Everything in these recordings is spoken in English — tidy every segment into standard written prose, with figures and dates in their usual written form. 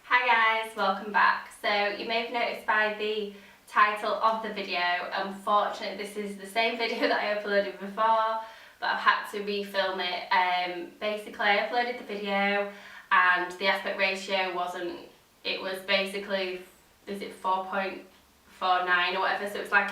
Hi guys, welcome back. So you may have noticed by the title of the video, unfortunately this is the same video that I uploaded before, but I've had to refilm it. Basically I uploaded the video and the aspect ratio wasn't, it was basically, is it 4.49 or whatever, so it's like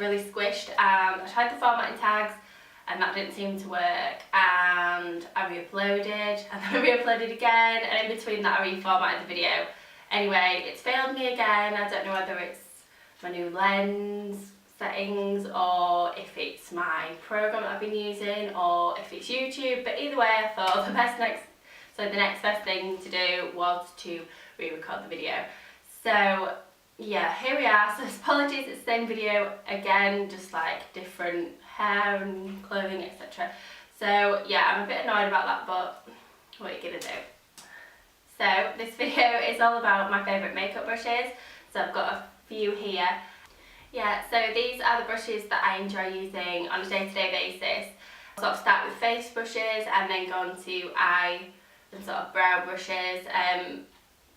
really squished, and I tried the formatting tags and that didn't seem to work, and I re-uploaded and then I re-uploaded again, and in between that I reformatted the video. Anyway, it's failed me again. I don't know whether it's my new lens settings or if it's my program that I've been using or if it's YouTube, but either way I thought the next best thing to do was to re-record the video. So yeah, here we are. So apologies, it's the same video again, just like different hair and clothing, etc. So yeah, I'm a bit annoyed about that, but what are you gonna do? So this video is all about my favourite makeup brushes. So I've got a few here. Yeah, so these are the brushes that I enjoy using on a day-to-day basis. I'll sort of start with face brushes and then go on to eye and sort of brow brushes.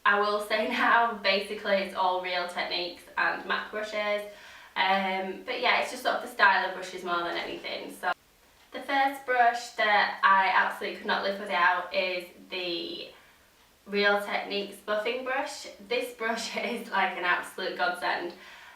I will say now, basically it's all Real Techniques and MAC brushes. But yeah, it's just sort of the style of brushes more than anything. So the first brush that I absolutely could not live without is the Real Techniques buffing brush. This brush is like an absolute godsend.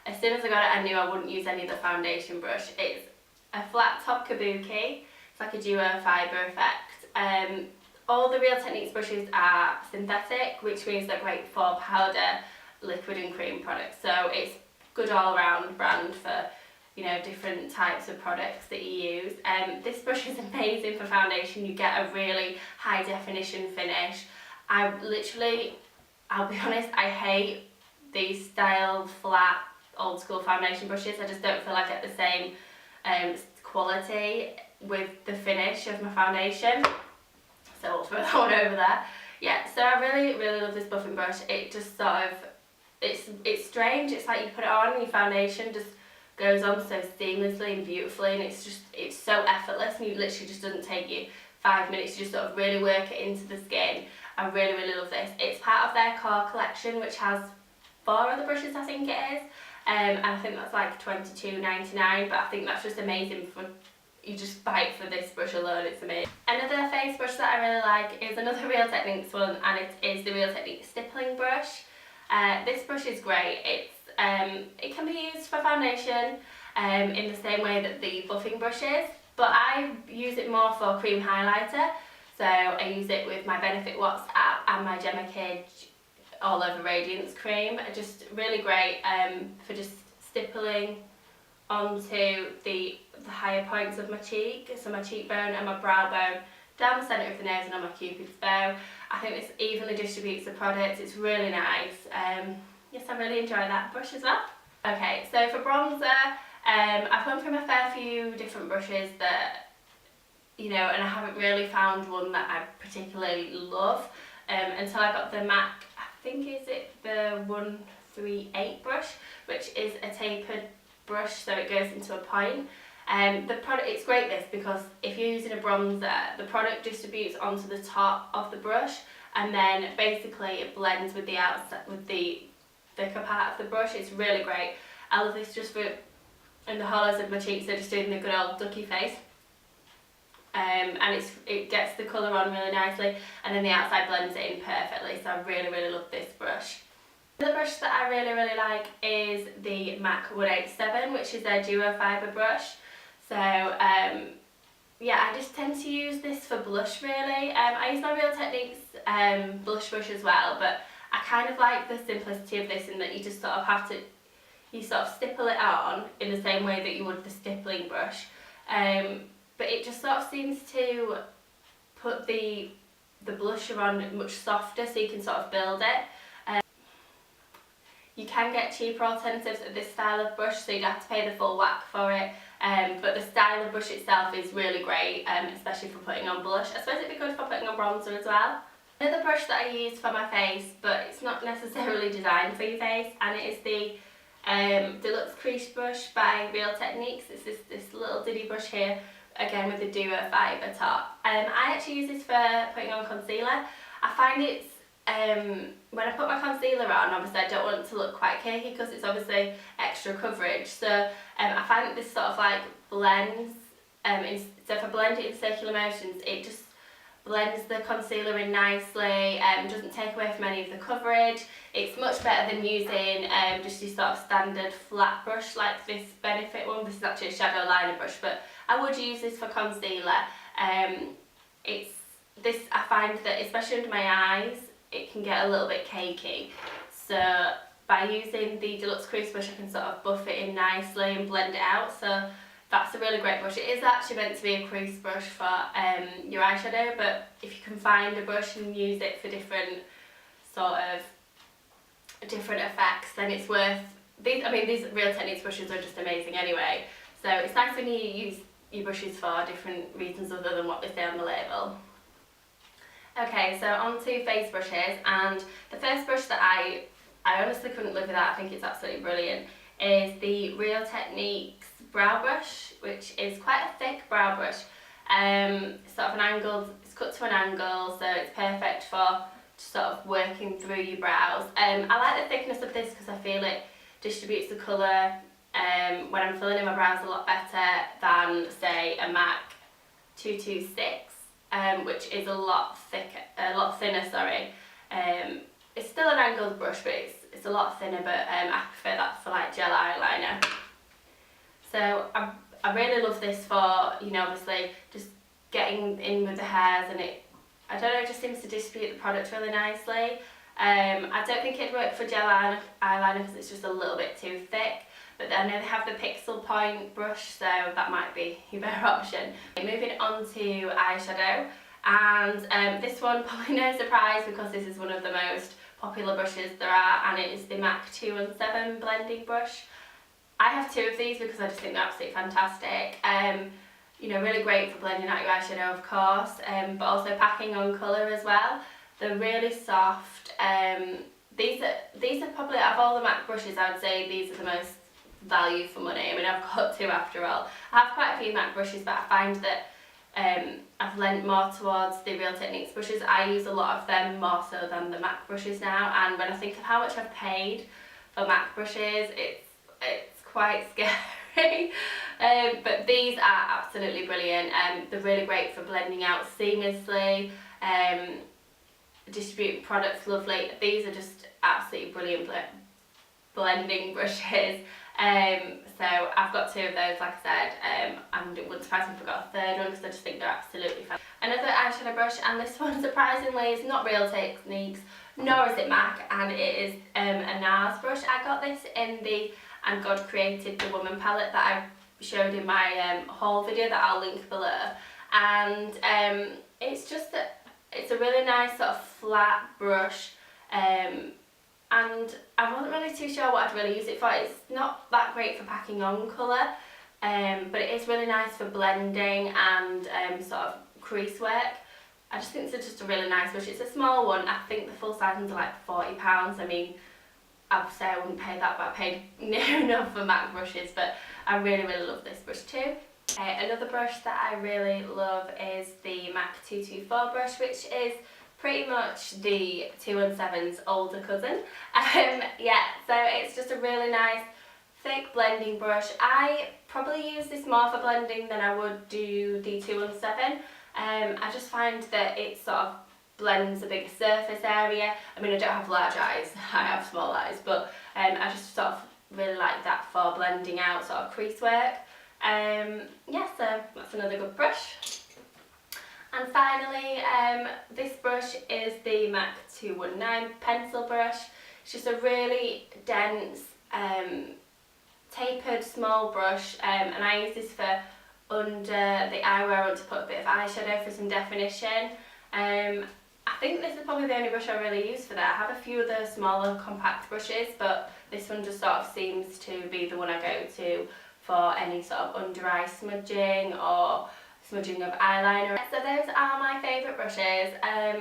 As soon as I got it I knew I wouldn't use any other foundation brush. It's a flat top kabuki, it's like a Duo Fibre effect. All the Real Techniques brushes are synthetic, which means they're great for powder, liquid and cream products. So it's good all around brand for, you know, different types of products that you use. This brush is amazing for foundation. You get a really high definition finish. I'll be honest, I hate these style flat old school foundation brushes. I just don't feel like I get the same quality with the finish of my foundation. So I'll throw that one over there. Yeah, so I really love this buffing brush. It just sort of, it's strange. It's like you put it on and your foundation just goes on so seamlessly and beautifully, and it's so effortless, and it literally just doesn't take you 5 minutes. You just sort of really work it into the skin. I really love this. It's part of their core collection, which has 4 other brushes, I think it is. And I think that's like $22.99, but I think that's just amazing for, you just bite for this brush alone, it's amazing. Another face brush that I really like is another Real Techniques one, and it is the Real Techniques Stippling brush. This brush is great. It can be used for foundation in the same way that the buffing brush is, but I use it more for cream highlighter. So I use it with my Benefit Watts app and my Gemma Cage All Over Radiance cream. Just really great for just stippling onto the higher points of my cheek, so my cheekbone and my brow bone, down the centre of the nose and on my cupid's bow. I think this evenly distributes the product. It's really nice. Yes, I really enjoy that brush as well. Okay, so for bronzer, I've gone through a fair few different brushes that, you know, and I haven't really found one that I particularly love until I got the MAC, I think is it the 138 brush, which is a tapered brush, so it goes into a point. The product, it's great this, because if you're using a bronzer, the product distributes onto the top of the brush, and then basically it blends with the outside, with the thicker part of the brush. It's really great. I love this just for in the hollows of my cheeks, so just doing the good old ducky face. And it gets the colour on really nicely, and then the outside blends it in perfectly, so I really love this brush. The brush that I really like is the MAC 187, which is their Duo Fibre Brush. So yeah, I just tend to use this for blush really. I use my Real Techniques blush brush as well, but I kind of like the simplicity of this in that you just sort of have to, you sort of stipple it on in the same way that you would the stippling brush. But it just sort of seems to put the blusher on much softer, so you can sort of build it. You can get cheaper alternatives of this style of brush, so you'd have to pay the full whack for it. But the style of brush itself is really great, especially for putting on blush. I suppose it'd be good for putting on bronzer as well. Another brush that I use for my face, but it's not necessarily designed for your face, and it is the Deluxe Crease brush by Real Techniques. It's this little diddy brush here, again with the Duo Fibre top. I actually use this for putting on concealer. I find it's when I put my concealer on, obviously I don't want it to look quite cakey because it's obviously extra coverage. So I find that this sort of like blends, so if I blend it in circular motions, it just blends the concealer in nicely, doesn't take away from any of the coverage. It's much better than using just your sort of standard flat brush like this Benefit one. This is actually a shadow liner brush, but I would use this for concealer. I find that especially under my eyes, it can get a little bit cakey. So by using the Deluxe Crease brush, I can sort of buff it in nicely and blend it out. So that's a really great brush. It is actually meant to be a crease brush for your eyeshadow, but if you can find a brush and use it for different effects, then it's worth these. I mean, these Real Techniques brushes are just amazing anyway. So it's nice when you use your brushes for different reasons other than what they say on the label. Okay, so on to face brushes, and the first brush that I honestly couldn't live without, I think it's absolutely brilliant, is the Real Techniques brow brush, which is quite a thick brow brush. Sort of an angled, it's cut to an angle, so it's perfect for just sort of working through your brows. I like the thickness of this because I feel it distributes the colour when I'm filling in my brows a lot better than, say, a MAC 226. Which is a lot thinner, sorry. It's still an angled brush, but it's a lot thinner, but I prefer that for like gel eyeliner. So I really love this for, you know, obviously just getting in with the hairs, and I don't know, it just seems to distribute the product really nicely. I don't think it'd work for gel eyeliner because it's just a little bit too thick. But I know they have the Pixel Point brush, so that might be your better option. Moving on to eyeshadow, and this one probably no surprise because this is one of the most popular brushes there are, and it is the MAC 217 blending brush. I have two of these because I just think they're absolutely fantastic. You know, really great for blending out your eyeshadow, of course, but also packing on colour as well. They're really soft. These are probably, out of all the MAC brushes, I would say these are the most value for money. I mean, I've got two after all. I have quite a few MAC brushes, but I find that I've lent more towards the Real Techniques brushes. I use a lot of them more so than the MAC brushes now, and when I think of how much I've paid for MAC brushes, it's quite scary. But these are absolutely brilliant. They're really great for blending out seamlessly, distribute products lovely. These are just absolutely brilliant blending brushes. So I've got two of those, like I said, and it wouldn't surprise me if I got a third one because I just think they're absolutely fun. Another eyeshadow brush, and this one surprisingly is not Real Techniques, nor is it MAC, and it is a Nars brush. I got this in the And God Created the Woman palette that I showed in my haul video that I'll link below, and it's a really nice sort of flat brush. And I wasn't really too sure what I'd really use it for. It's not that great for packing on colour, but it is really nice for blending and sort of crease work. I just think it's just a really nice brush. It's a small one. I think the full size ones are like £40. I mean, I'd say I wouldn't pay that, but I paid near enough for MAC brushes, but I really, really love this brush too. Another brush that I really love is the MAC 224 brush, which is pretty much the 217's older cousin. Yeah, so it's just a really nice thick blending brush. I probably use this more for blending than I would do the 217. I just find that it sort of blends a bigger surface area. I mean, I don't have large eyes, I have small eyes, but I just sort of really like that for blending out sort of crease work. Yeah, so that's another good brush. And finally, this brush is the MAC 219 pencil brush. It's just a really dense, tapered small brush, and I use this for under the eye where I want to put a bit of eyeshadow for some definition. I think this is probably the only brush I really use for that. I have a few other smaller compact brushes, but this one just sort of seems to be the one I go to for any sort of under eye smudging or smudging of eyeliner. So those are my favourite brushes.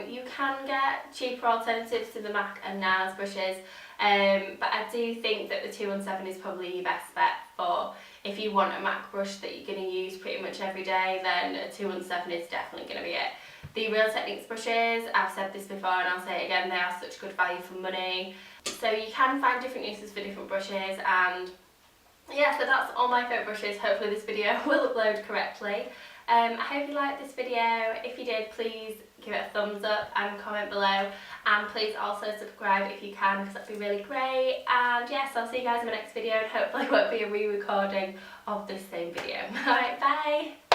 You can get cheaper alternatives to the MAC and Nars brushes, but I do think that the 217 is probably your best bet for if you want a MAC brush that you're going to use pretty much every day, then a 217 is definitely going to be it. The Real Techniques brushes, I've said this before and I'll say it again, they are such good value for money. So you can find different uses for different brushes, and yeah, so that's all my favourite brushes. Hopefully this video will upload correctly. I hope you liked this video. If you did, please give it a thumbs up and comment below, and please also subscribe if you can, because that'd be really great. And yes, I'll see you guys in my next video, and hopefully it won't be a re-recording of this same video. Alright, bye!